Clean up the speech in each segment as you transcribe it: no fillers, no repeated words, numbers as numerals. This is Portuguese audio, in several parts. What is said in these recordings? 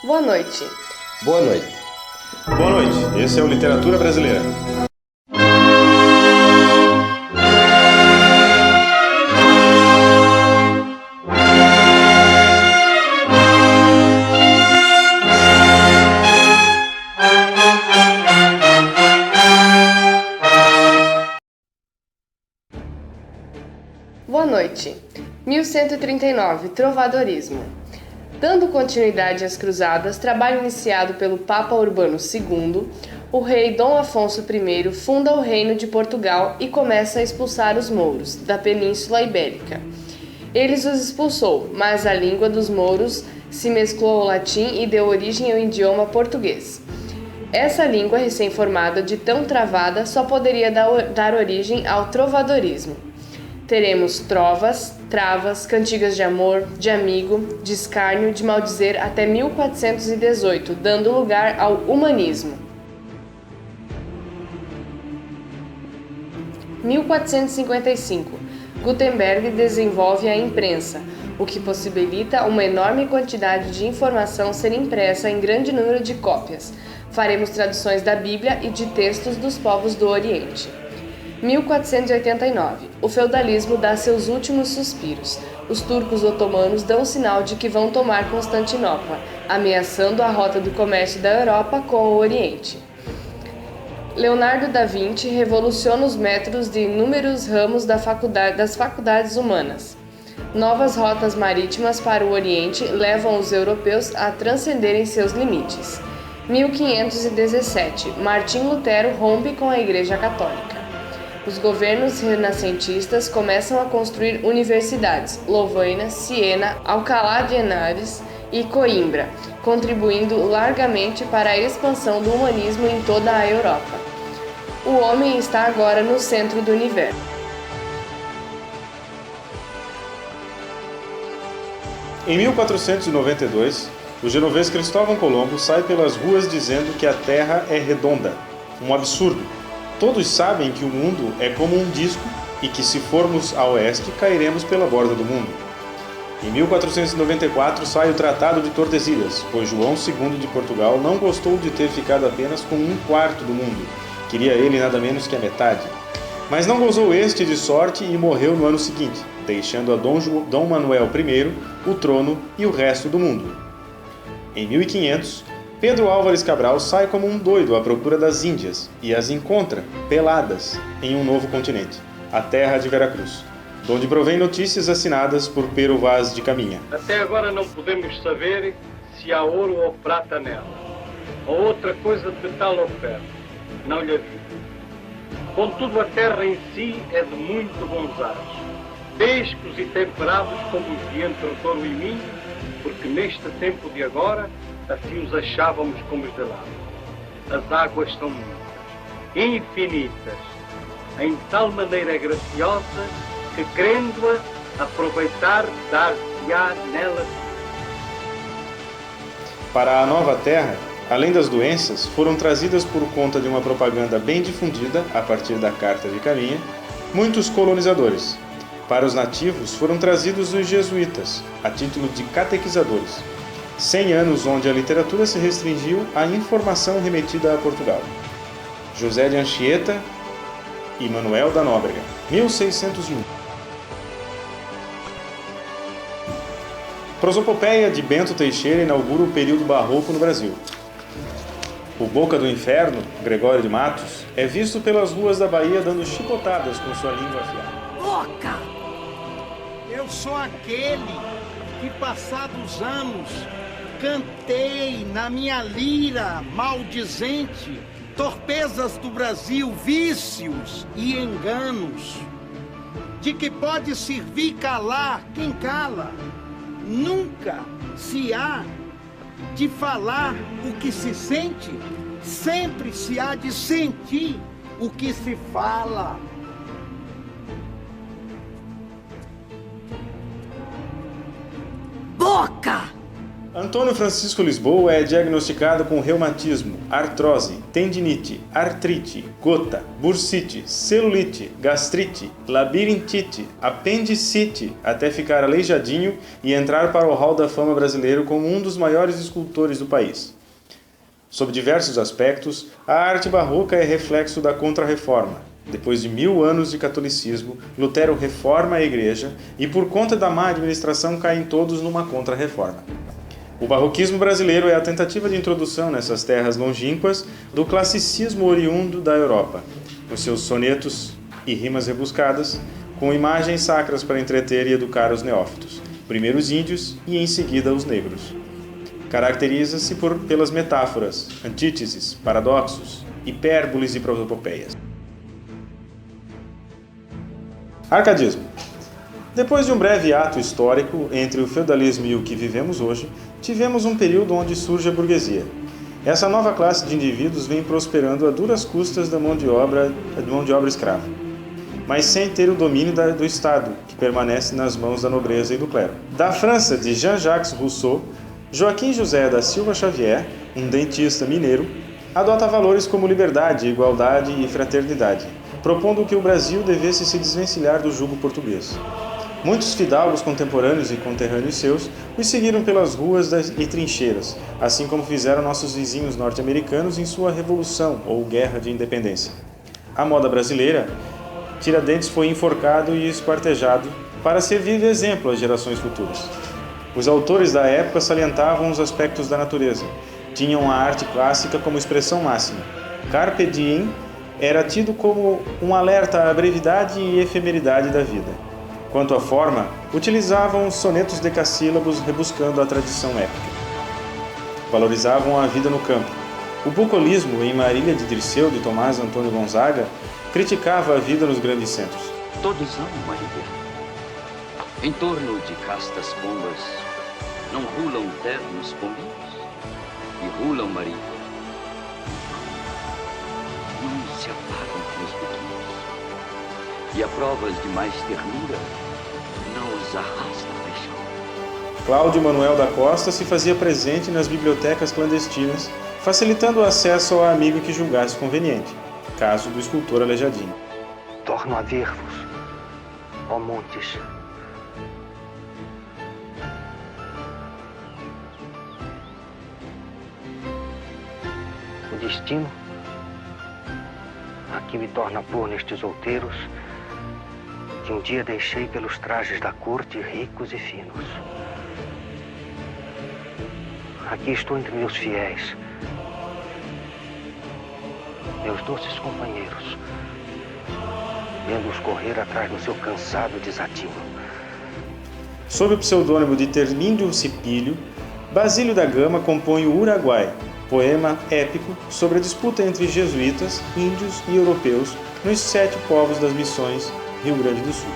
Boa noite. Boa noite. Boa noite, esse é o Literatura Brasileira. Boa noite. 1139, Trovadorismo. Dando continuidade às cruzadas, trabalho iniciado pelo Papa Urbano II, o rei Dom Afonso I funda o Reino de Portugal e começa a expulsar os mouros da Península Ibérica. Eles os expulsou, mas a língua dos mouros se mesclou ao latim e deu origem ao idioma português. Essa língua recém-formada, de tão travada, só poderia dar origem ao trovadorismo. Teremos trovas, travas, cantigas de amor, de amigo, de escárnio, de maldizer até 1418, dando lugar ao humanismo. 1455. Gutenberg desenvolve a imprensa, o que possibilita uma enorme quantidade de informação ser impressa em grande número de cópias. Faremos traduções da Bíblia e de textos dos povos do Oriente. 1489. O feudalismo dá seus últimos suspiros. Os turcos otomanos dão sinal de que vão tomar Constantinopla, ameaçando a rota do comércio da Europa com o Oriente. Leonardo da Vinci revoluciona os métodos de inúmeros ramos das faculdades humanas. Novas rotas marítimas para o Oriente levam os europeus a transcenderem seus limites. 1517. Martim Lutero rompe com a Igreja Católica. Os governos renascentistas começam a construir universidades, Louvaina, Siena, Alcalá de Henares e Coimbra, contribuindo largamente para a expansão do humanismo em toda a Europa. O homem está agora no centro do universo. Em 1492, o genovês Cristóvão Colombo sai pelas ruas dizendo que a Terra é redonda, um absurdo. Todos sabem que o mundo é como um disco e que se formos a oeste, cairemos pela borda do mundo. Em 1494 sai o Tratado de Tordesilhas, pois João II de Portugal não gostou de ter ficado apenas com um quarto do mundo. Queria ele nada menos que a metade. Mas não gozou este de sorte e morreu no ano seguinte, deixando a Dom Manuel I o trono e o resto do mundo. Em 1500, Pedro Álvares Cabral sai como um doido à procura das Índias e as encontra, peladas, em um novo continente, a terra de Veracruz, donde provém notícias assinadas por Pero Vaz de Caminha. Até agora não podemos saber se há ouro ou prata nela, ou outra coisa de metal ou ferro. Não lhe aviso. Contudo, a terra em si é de muito bons ares, frescos e temperados como os de entre o Douro e Minho, porque neste tempo de agora assim os achávamos congelados. As águas são muitas, infinitas, em tal maneira graciosa que, querendo-a aproveitar, dar-se-á nela. Para a nova terra, além das doenças, foram trazidas por conta de uma propaganda bem difundida, a partir da Carta de Caminha, muitos colonizadores. Para os nativos foram trazidos os jesuítas, a título de catequizadores. 100 anos onde a literatura se restringiu à informação remetida a Portugal. José de Anchieta e Manuel da Nóbrega, 1601. Prosopopeia de Bento Teixeira inaugura o período barroco no Brasil. O Boca do Inferno, Gregório de Matos, é visto pelas ruas da Bahia dando chicotadas com sua língua afiada. Boca! Eu sou aquele que, passados anos, cantei na minha lira maldizente torpezas do Brasil, vícios e enganos, de que pode servir calar quem cala. Nunca se há de falar o que se sente, sempre se há de sentir o que se fala. Boca! Antônio Francisco Lisboa é diagnosticado com reumatismo, artrose, tendinite, artrite, gota, bursite, celulite, gastrite, labirintite, apendicite, até ficar aleijadinho e entrar para o hall da fama brasileiro como um dos maiores escultores do país. Sob diversos aspectos, a arte barroca é reflexo da Contra-Reforma. Depois de 1000 anos de catolicismo, Lutero reforma a Igreja e, por conta da má administração, caem todos numa Contra-Reforma. O barroquismo brasileiro é a tentativa de introdução nessas terras longínquas do classicismo oriundo da Europa, os seus sonetos e rimas rebuscadas, com imagens sacras para entreter e educar os neófitos, primeiro os índios e em seguida os negros. Caracteriza-se pelas metáforas, antíteses, paradoxos, hipérboles e prosopopeias. Arcadismo. Depois de um breve ato histórico entre o feudalismo e o que vivemos hoje, tivemos um período onde surge a burguesia. Essa nova classe de indivíduos vem prosperando a duras custas da mão de obra escrava, mas sem ter o domínio do Estado, que permanece nas mãos da nobreza e do clero. Da França de Jean-Jacques Rousseau, Joaquim José da Silva Xavier, um dentista mineiro, adota valores como liberdade, igualdade e fraternidade, propondo que o Brasil devesse se desvencilhar do jugo português. Muitos fidalgos contemporâneos e conterrâneos seus os seguiram pelas ruas e trincheiras, assim como fizeram nossos vizinhos norte-americanos em sua Revolução ou Guerra de Independência. À moda brasileira, Tiradentes foi enforcado e esquartejado para servir de exemplo às gerações futuras. Os autores da época salientavam os aspectos da natureza, tinham a arte clássica como expressão máxima. Carpe diem era tido como um alerta à brevidade e efemeridade da vida. Quanto à forma, utilizavam os sonetos decassílabos rebuscando a tradição épica. Valorizavam a vida no campo. O bucolismo, em Marília de Dirceu, de Tomás Antônio Gonzaga, criticava a vida nos grandes centros. Todos amam a ilha. Em torno de castas pombas, não rulam ternos pombinhos e rulam Maria. Não se apagam com os biquinhos. E a provas de mais ternura, não os arrasta a paixão. Cláudio Manuel da Costa se fazia presente nas bibliotecas clandestinas, facilitando o acesso ao amigo que julgasse conveniente, caso do escultor Aleijadinho. Torno a ver-vos, ó montes. O destino aqui me torna pôr nestes outeiros que um dia deixei pelos trajes da corte ricos e finos. Aqui estou entre meus fiéis, meus doces companheiros, vendo-os correr atrás do seu cansado desatino. Sob o pseudônimo de Termíndio Cipílio, Basílio da Gama compõe o Uruguai, poema épico sobre a disputa entre jesuítas, índios e europeus nos 7 povos das missões Rio Grande do Sul.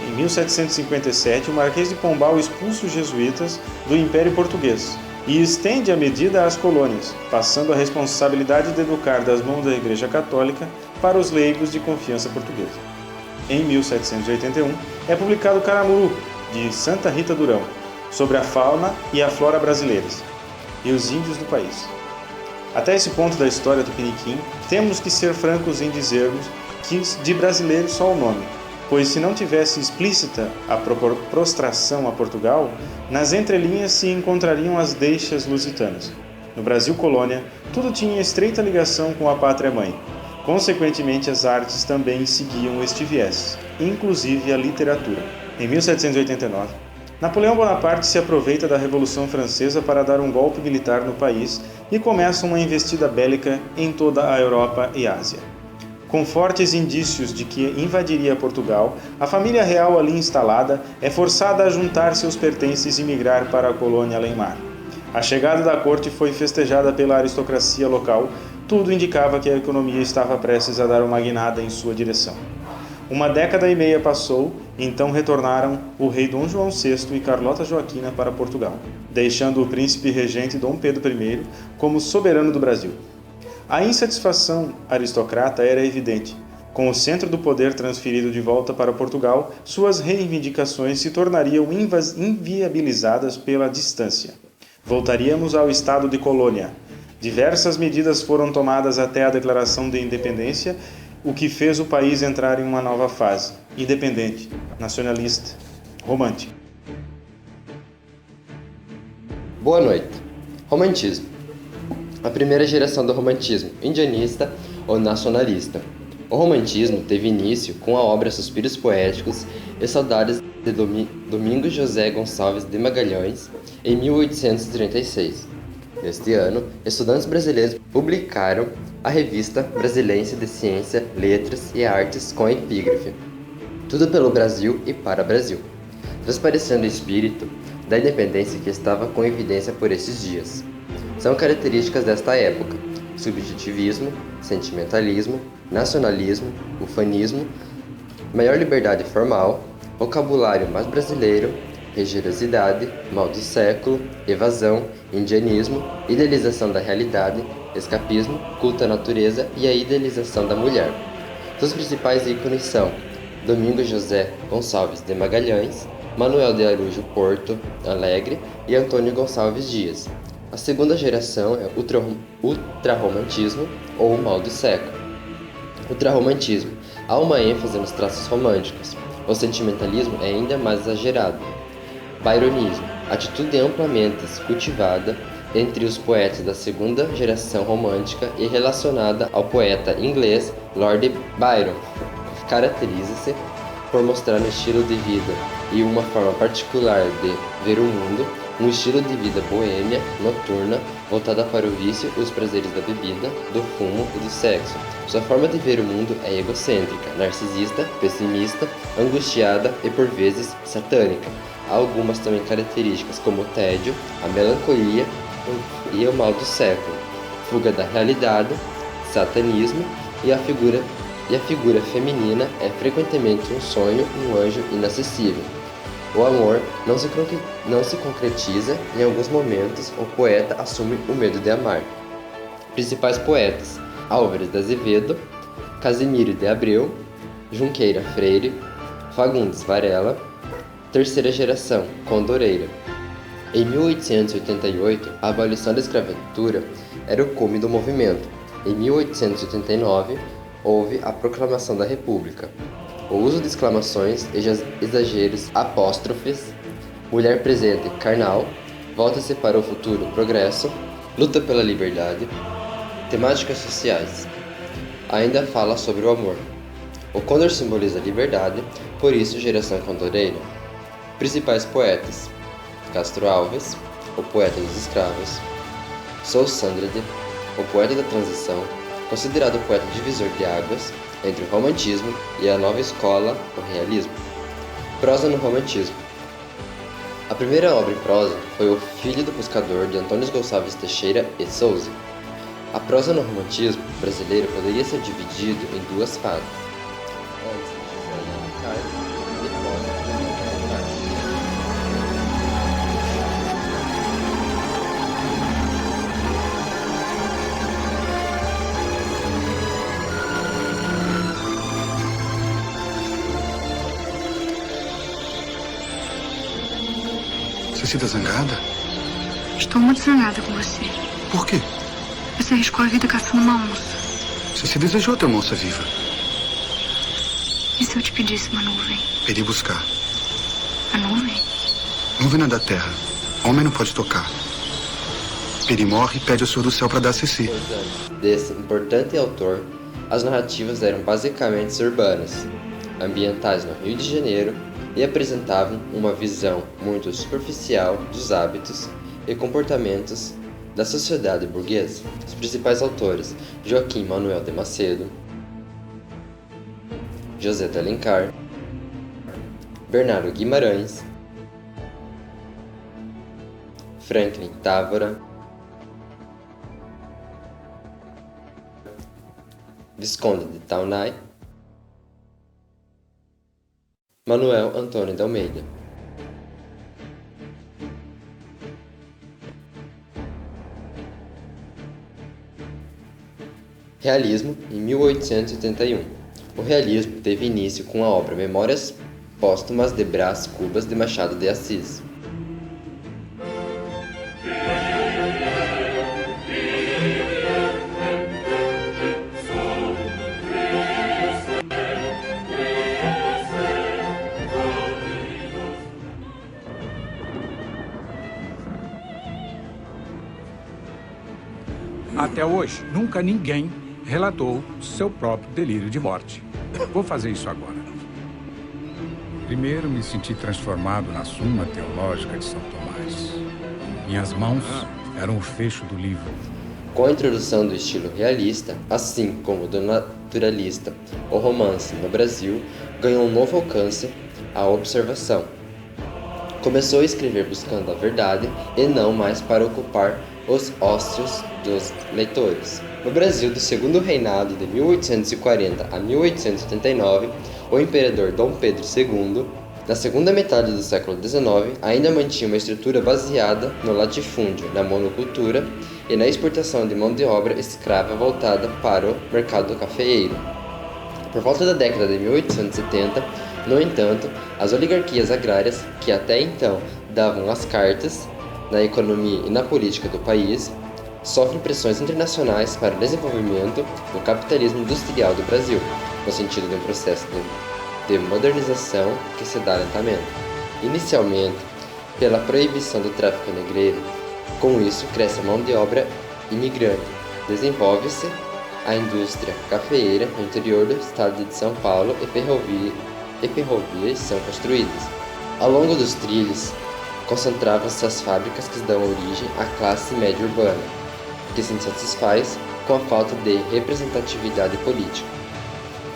Em 1757, o Marquês de Pombal expulsa os jesuítas do Império Português e estende a medida às colônias, passando a responsabilidade de educar das mãos da Igreja Católica para os leigos de confiança portuguesa. Em 1781, é publicado Caramuru, de Santa Rita Durão, sobre a fauna e a flora brasileiras e os índios do país. Até esse ponto da história tupiniquim, temos que ser francos em dizermos que de brasileiro só o nome, pois se não tivesse explícita a prostração a Portugal, nas entrelinhas se encontrariam as deixas lusitanas. No Brasil colônia, tudo tinha estreita ligação com a pátria-mãe. Consequentemente, as artes também seguiam este viés, inclusive a literatura. Em 1789, Napoleão Bonaparte se aproveita da Revolução Francesa para dar um golpe militar no país e começa uma investida bélica em toda a Europa e Ásia. Com fortes indícios de que invadiria Portugal, a família real ali instalada é forçada a juntar seus pertences e migrar para a colônia além-mar. A chegada da corte foi festejada pela aristocracia local, tudo indicava que a economia estava prestes a dar uma guinada em sua direção. Uma década e meia passou, então retornaram o rei Dom João VI e Carlota Joaquina para Portugal, deixando o príncipe regente Dom Pedro I como soberano do Brasil. A insatisfação aristocrata era evidente. Com o centro do poder transferido de volta para Portugal, suas reivindicações se tornariam inviabilizadas pela distância. voltaríamos ao estado de colônia. Diversas medidas foram tomadas até a declaração de independência, o que fez o país entrar em uma nova fase, independente, nacionalista, romântica. Boa noite. Romantismo. A primeira geração do romantismo, indianista ou nacionalista. O romantismo teve início com a obra Suspiros Poéticos e Saudades de Domingos José Gonçalves de Magalhães, em 1836. Neste ano, estudantes brasileiros publicaram a revista Brasilense de Ciência, Letras e Artes com a epígrafe Tudo pelo Brasil e para Brasil, transparecendo o espírito da independência que estava com evidência por esses dias. São características desta época: subjetivismo, sentimentalismo, nacionalismo, ufanismo, maior liberdade formal, vocabulário mais brasileiro, religiosidade, mal do século, evasão, indianismo, idealização da realidade, escapismo, culto à natureza e a idealização da mulher. Seus principais ícones são Domingos José Gonçalves de Magalhães, Manuel de Araújo Porto Alegre e Antônio Gonçalves Dias. A segunda geração é ultrarromantismo ou mal do século. Ultrarromantismo. Há uma ênfase nos traços românticos. O sentimentalismo é ainda mais exagerado. Byronismo. Atitude amplamente cultivada entre os poetas da segunda geração romântica e relacionada ao poeta inglês Lord Byron. Caracteriza-se por mostrar um estilo de vida e uma forma particular de ver o mundo, um estilo de vida boêmia, noturna, voltada para o vício e os prazeres da bebida, do fumo e do sexo. Sua forma de ver o mundo é egocêntrica, narcisista, pessimista, angustiada e por vezes satânica. Há algumas também características como o tédio, a melancolia e o mal do século, fuga da realidade, satanismo e a figura feminina é frequentemente um sonho, um anjo inacessível. O amor não se concretiza, em alguns momentos o poeta assume o medo de amar. Principais poetas: Álvares de Azevedo, Casimiro de Abreu, Junqueira Freire, Fagundes Varela. Terceira geração, Condoreira. Em 1888, a abolição da escravatura era o cume do movimento. Em 1889, houve a proclamação da República. O uso de exclamações, exageros, apóstrofes, mulher presente, carnal, volta-se para o futuro, progresso, luta pela liberdade, temáticas sociais. Ainda fala sobre o amor. O condor simboliza a liberdade, por isso geração condoreira. Principais poetas: Castro Alves, o poeta dos escravos, Sou Sandrade, o poeta da transição, considerado o poeta divisor de águas entre o romantismo e a nova escola, o realismo. Prosa no romantismo. A primeira obra em prosa foi O Filho do Pescador, de Antônio Gonçalves Teixeira e Souza. A prosa no romantismo brasileiro poderia ser dividido em duas fases. Antes de José Alencar e prosa de Alencar. Cecília zangada? Estou muito zangada com você. Por quê? Você arriscou a vida caçando uma onça. Ceci desejou ter uma onça viva. E se eu te pedisse uma nuvem? Pedi buscar. A nuvem? Nuvem é da terra. Homem não pode tocar. Peri morre e pede ao Senhor do Céu para dar a Ceci. Desse importante autor, as narrativas eram basicamente urbanas, ambientadas no Rio de Janeiro e apresentavam uma visão muito superficial dos hábitos e comportamentos da sociedade burguesa. Os principais autores: Joaquim Manuel de Macedo, José de Alencar, Bernardo Guimarães, Franklin Távora, Visconde de Taunay, Manuel Antônio de Almeida. Realismo, em 1881. O realismo teve início com a obra Memórias Póstumas de Brás Cubas de Machado de Assis. Até hoje, nunca ninguém relatou seu próprio delírio de morte. Vou fazer isso agora. Primeiro me senti transformado na Suma Teológica de São Tomás. Minhas mãos eram o fecho do livro. Com a introdução do estilo realista, assim como do naturalista, o romance no Brasil ganhou um novo alcance à observação. Começou a escrever buscando a verdade e não mais para ocupar os ócios dos leitores. No Brasil do segundo reinado de 1840 a 1879, o imperador Dom Pedro II, na segunda metade do século XIX, ainda mantinha uma estrutura baseada no latifúndio, na monocultura e na exportação de mão de obra escrava voltada para o mercado cafeeiro. Por volta da década de 1870, no entanto, as oligarquias agrárias, que até então davam as cartas na economia e na política do país, sofrem pressões internacionais para o desenvolvimento do capitalismo industrial do Brasil, no sentido de um processo de modernização que se dá lentamente. Inicialmente, pela proibição do tráfico negreiro, com isso cresce a mão de obra imigrante, desenvolve-se a indústria cafeeira no interior do estado de São Paulo e ferrovias são construídas. Ao longo dos trilhos, concentravam-se as fábricas que dão origem à classe média urbana, que se insatisfaz com a falta de representatividade política.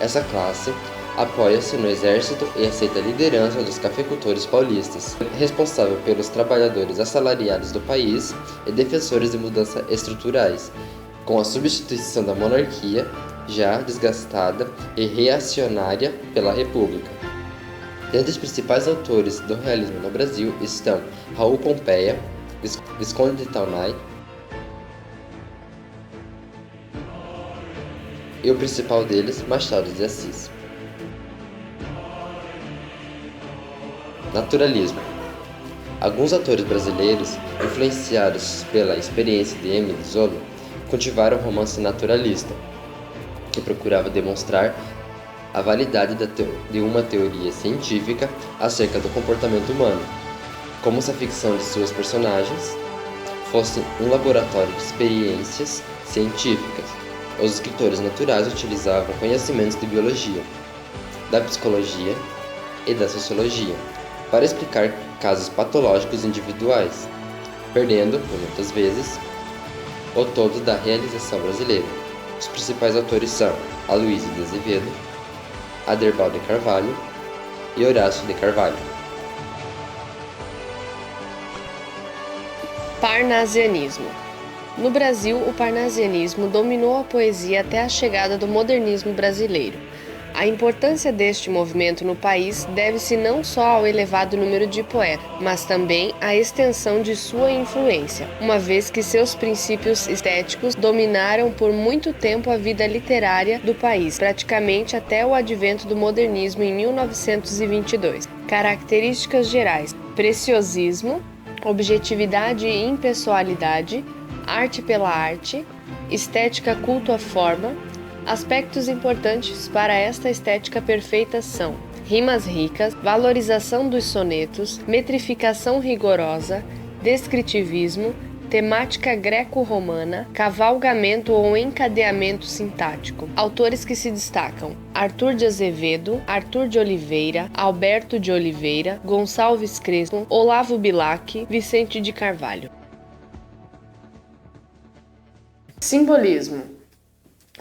Essa classe apoia-se no exército e aceita a liderança dos cafeicultores paulistas, responsável pelos trabalhadores assalariados do país e defensores de mudanças estruturais, com a substituição da monarquia, já desgastada e reacionária pela República. Dentre os principais autores do realismo no Brasil estão Raul Pompeia, Visconde de Taunay, e o principal deles, Machado de Assis. Naturalismo. Alguns autores brasileiros, influenciados pela experiência de Émile Zola, cultivaram o romance naturalista, que procurava demonstrar a validade de uma teoria científica acerca do comportamento humano, como se a ficção de suas personagens fosse um laboratório de experiências científicas. Os escritores naturais utilizavam conhecimentos de biologia, da psicologia e da sociologia para explicar casos patológicos individuais, perdendo, por muitas vezes, o todo da realização brasileira. Os principais autores são Aloysio de Azevedo, Aderbal de Carvalho e Horácio de Carvalho. Parnasianismo. No Brasil, o parnasianismo dominou a poesia até a chegada do modernismo brasileiro. A importância deste movimento no país deve-se não só ao elevado número de poetas, mas também à extensão de sua influência, uma vez que seus princípios estéticos dominaram por muito tempo a vida literária do país, praticamente até o advento do modernismo em 1922. Características gerais: preciosismo, objetividade e impessoalidade, arte pela arte, estética culto à forma. Aspectos importantes para esta estética perfeita são rimas ricas, valorização dos sonetos, metrificação rigorosa, descritivismo, temática greco-romana, cavalgamento ou encadeamento sintático. Autores que se destacam: Arthur de Azevedo, Arthur de Oliveira, Alberto de Oliveira, Gonçalves Crespo, Olavo Bilac, Vicente de Carvalho. Simbolismo.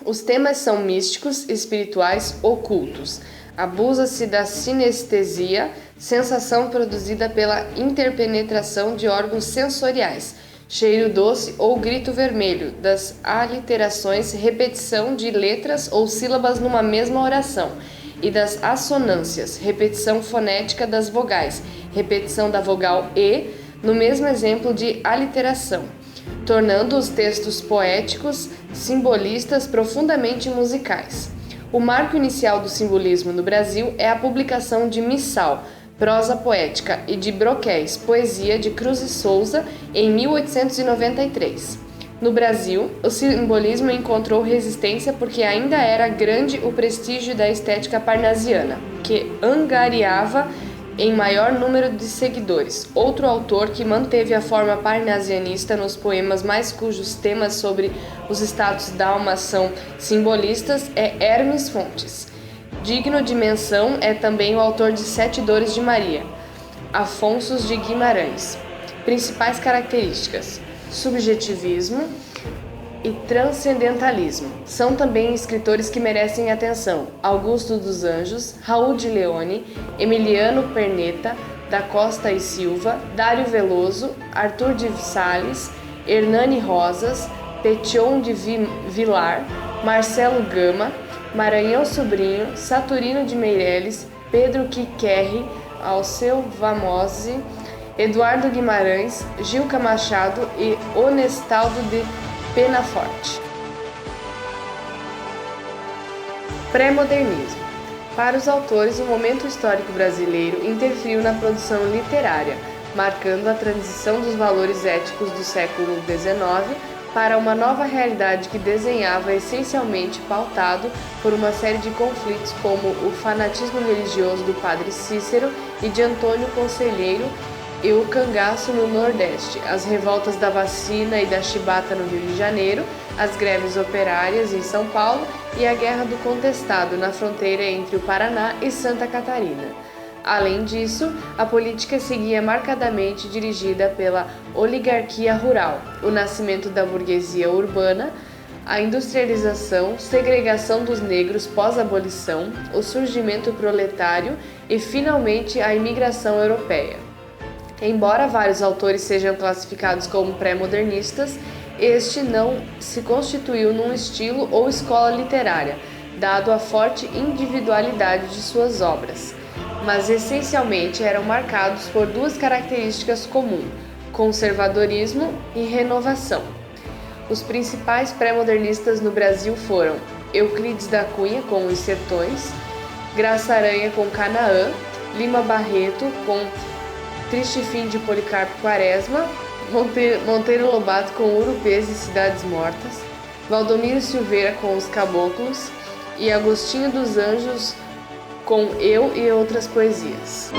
Os temas são místicos, espirituais, ocultos. Abusa-se da sinestesia, sensação produzida pela interpenetração de órgãos sensoriais, cheiro doce ou grito vermelho, das aliterações, repetição de letras ou sílabas numa mesma oração, e das assonâncias, repetição fonética das vogais, repetição da vogal E no mesmo exemplo de aliteração, tornando os textos poéticos, simbolistas profundamente musicais. O marco inicial do simbolismo no Brasil é a publicação de Missal, prosa poética, e de Broquéis, poesia de Cruz e Souza, em 1893. No Brasil, o simbolismo encontrou resistência porque ainda era grande o prestígio da estética parnasiana, que angariava em maior número de seguidores. Outro autor que manteve a forma parnasianista nos poemas, mas cujos temas sobre os status da alma são simbolistas, é Hermes Fontes. Digno de menção é também o autor de Sete Dores de Maria, Afonso de Guimarães. Principais características: subjetivismo e transcendentalismo. São também escritores que merecem atenção: Augusto dos Anjos, Raul de Leone, Emiliano Perneta da Costa e Silva, Dário Veloso, Arthur de Sales, Hernani Rosas, Petion de Vilar, Marcelo Gama, Maranhão Sobrinho, Saturnino de Meireles, Pedro Quiquerri, Alceu Vamose, Eduardo Guimarães, Gilca Machado e Honestaldo de Penaforte. Pré-modernismo. Para os autores, o momento histórico brasileiro interferiu na produção literária, marcando a transição dos valores éticos do século XIX para uma nova realidade que desenhava essencialmente pautado por uma série de conflitos como o fanatismo religioso do padre Cícero e de Antônio Conselheiro e o cangaço no Nordeste, as revoltas da vacina e da chibata no Rio de Janeiro, as greves operárias em São Paulo e a Guerra do Contestado na fronteira entre o Paraná e Santa Catarina. Além disso, a política seguia marcadamente dirigida pela oligarquia rural, o nascimento da burguesia urbana, a industrialização, segregação dos negros pós-abolição, o surgimento proletário e, finalmente, a imigração europeia. Embora vários autores sejam classificados como pré-modernistas, este não se constituiu num estilo ou escola literária, dado a forte individualidade de suas obras, mas essencialmente eram marcados por duas características comuns: conservadorismo e renovação. Os principais pré-modernistas no Brasil foram Euclides da Cunha com Os Sertões, Graça Aranha com Canaã, Lima Barreto com Triste Fim de Policarpo Quaresma, Monteiro Lobato com Urupês e Cidades Mortas, Valdomiro Silveira com Os Caboclos e Agostinho dos Anjos com Eu e Outras Poesias.